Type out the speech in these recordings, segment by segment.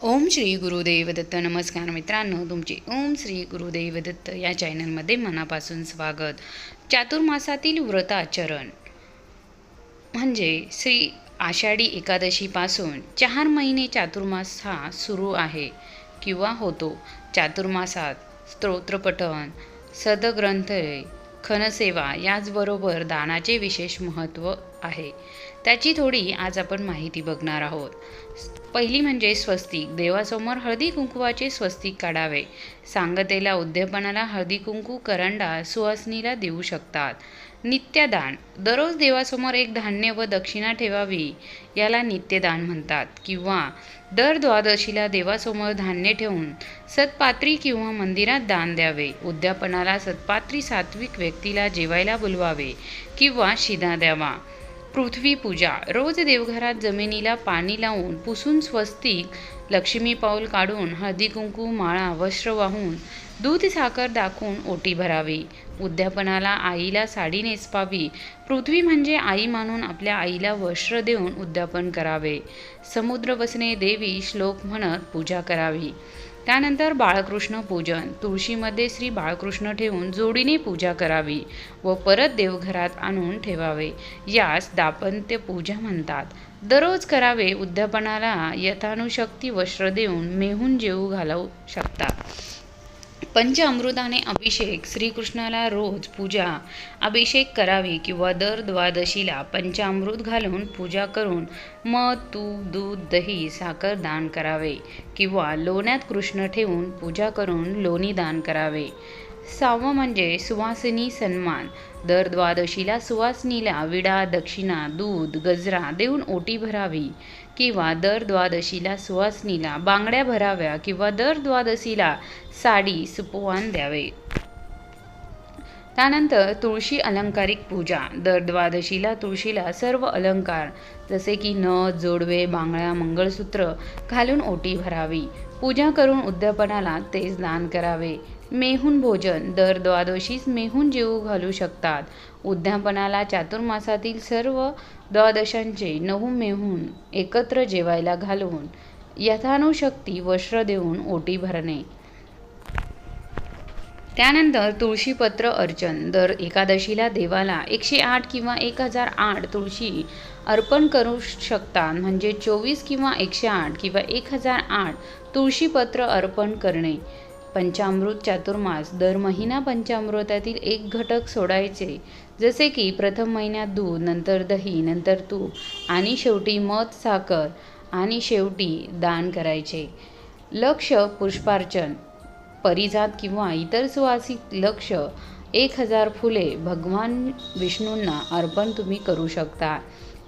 ओम श्री गुरुदेव दत्त. नमस्कार मित्रांनो, तुमचे ओम श्री गुरुदेव दत्त या चॅनलमध्ये मनापासून स्वागत. चातुर्मासातील व्रताचरण म्हणजे श्री आषाढी एकादशीपासून 4 महिने चातुर्मास हा सुरू आहे किंवा होतो. चातुर्मासात स्तोत्रपठण, सदग्रंथ, खनसेवा याचबरोबर दानाचे विशेष महत्त्व आहे. त्याची थोडी आज आपण माहिती बघणार आहोत. पहिली म्हणजे स्वस्तिक. देवासमोर हळदी कुंकुवाचे स्वस्तिक काढावे. सांगतेला, उद्यापनाला हळदी कुंकू, करंडा, सुवासिनीला देऊ शकतात. नित्यदान. दररोज देवासमोर एक धान्य व दक्षिणा ठेवावी, याला नित्यदान म्हणतात. किंवा दर द्वादशीला देवासमोर धान्य ठेवून सत्पात्री किंवा मंदिरात दान द्यावे. उद्यापनाला सत्पात्री सात्विक व्यक्तीला जेवायला बोलवावे किंवा शिदा द्यावा. पृथ्वी पूजा. रोज देवघरात जमिनीला पाणी लावून पुसून स्वस्तिक, लक्ष्मी पाऊल काढून हळदी कुंकू, माळा, वस्त्र वाहून दूध साखर दाखवून ओटी भरावी. उद्यापनाला आईला साडी नेसवावी. पृथ्वी म्हणजे आई मानून आपल्या आईला वस्त्र देऊन उद्यापन करावे. समुद्र वसने देवी श्लोक म्हणत पूजा करावी. त्यानंतर बाळकृष्ण पूजन. तुळशीमध्ये श्री बाळकृष्ण ठेवून जोडीने पूजा करावी व परत देवघरात आणून ठेवावे. यास दाम्पत्य पूजा म्हणतात. दररोज करावे. उद्यापनाला यथानुशक्ती वस्त्र देऊन मेहून जेवू घालू शकतात. पंचामृताने अभिषेक. श्रीकृष्णाला रोज पूजा अभिषेक करावी किंवा दर द्वादशीला पंचामृत घालून पूजा करून मध, तूप, दूध, दही, साखर दान करावे किंवा लोण्यात कृष्ण ठेवून पूजा करून लोणी दान करावे. 6 म्हणजे सुवासिनी सन्मान. दर द्वादशीला सुवासिनीला विडा, दक्षिणा, दूध, गजरा देऊन ओटी भरावी किंवा दर द्वादशीला सुवासिनीला बांगड्या भराव्या किंवा दर द्वादशीला साडी, सुपवान द्यावे. त्यानंतर तुळशी अलंकारिक पूजा. दर द्वादशीला तुळशीला सर्व अलंकार जसे की नथ, जोडवे, बांगड्या, मंगळसूत्र घालून ओटी भरावी. पूजा करून उद्यापनाला तेच दान करावे. मेहून भोजन. दर द्वादशीस मेहून जेवू घालू शकतात. उद्यापनाला चातुर्मासातील सर्व द्वादशांचे 9 मेहून एकत्र जेवायला घालून यथानुशक्ती वस्त्र देऊन ओटी भरणे. त्यानंतर तुळशीपत्र अर्चन. दर एकादशीला देवाला 108 किंवा 1008 तुळशी अर्पण करू शकतात. म्हणजे 24 किंवा 108 किंवा 1008 तुळशीपत्र अर्पण करणे. पंचामृत चातुर्मास. दर महिना पंचामृतातील एक घटक सोडायचे. जसे की प्रथम महिन्यात दूध, नंतर दही, नंतर तूप आणि शेवटी मध, साखर आणि शेवटी दान करायचे. लक्ष पुष्पार्चन. परिजात किंवा इतर सुवासिक लक्ष 1000 फुले भगवान विष्णूंना अर्पण तुम्ही करू शकता.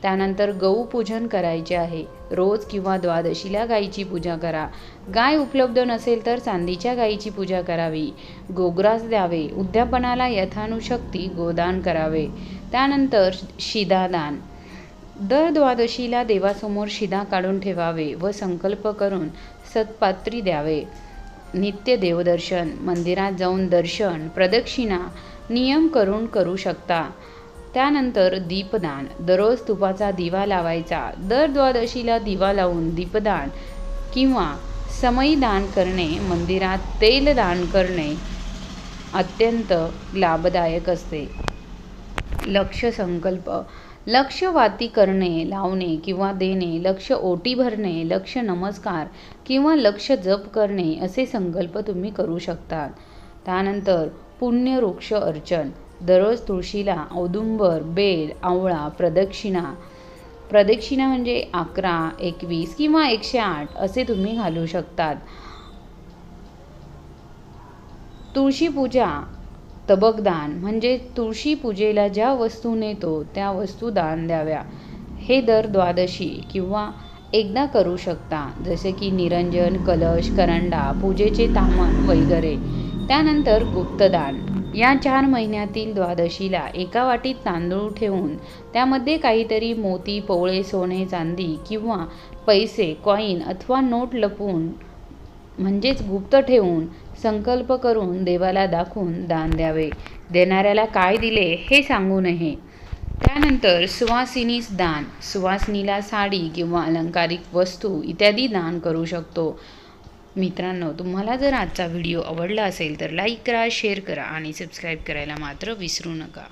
त्यानंतर गौपूजन करायचे आहे. रोज किंवा द्वादशीला गायीची पूजा करा. गाय उपलब्ध नसेल तर चांदीच्या गायीची पूजा करावी. गोग्रास द्यावे. उद्यापनाला यथानुशक्ती गोदान करावे. त्यानंतर शिदादान. दर द्वादशीला देवासमोर शिदा काढून ठेवावे व संकल्प करून सत्पात्री द्यावे. नित्य देवदर्शन. मंदिरात जाऊन दर्शन, प्रदक्षिणा नियम करून करू शकता. त्यानंतर दीपदान. दररोज तुपाचा दिवा लावायचा. दर द्वादशीला दिवा लावून दीपदान किंवा समई दान करणे. मंदिरात तेल दान करणे अत्यंत लाभदायक असते. लक्ष संकल्प. लक्ष वाती करणे, लावणे किंवा देणे, लक्ष ओटी भरणे, लक्ष नमस्कार किंवा लक्ष जप करणे असे संकल्प तुम्ही करू शकता. त्यानंतर पुण्यवृक्ष अर्चन. दररोज तुळशीला औदुंबर, बेल, आवळा प्रदक्षिणा. प्रदक्षिणा म्हणजे 11, 21 किंवा 108 असे तुम्ही घालू शकतात. तुळशी पूजा. तबकदान म्हणजे तुळशी पूजेला ज्या वस्तू नेतो त्या वस्तू दान द्याव्या. हे दर द्वादशी किंवा एकदा करू शकता. जसे की निरंजन, कलश, करंडा, पूजेचे तामण वगैरे. त्यानंतर गुप्तदान. या 4 महिन्यातील द्वादशीला एका वाटीत तांदूळ ठेवून त्यामध्ये काहीतरी मोती, पोवळे, सोने, चांदी किंवा पैसे, कॉईन अथवा नोट लपवून म्हणजेच गुप्त ठेवून संकल्प करून देवाला दाखवून दान द्यावे. देणाऱ्याला काय दिले हे सांगू नये. त्यानंतर सुवासिनीस दान, सुवासिनीला साडी किंवा अलंकारिक वस्तू इत्यादी दान करू शकतो. मित्रांनो, तुम्हाला जर आजचा व्हिडिओ आवडला असेल तर लाईक करा, शेअर करा आणि सबस्क्राईब करायला मात्र विसरू नका.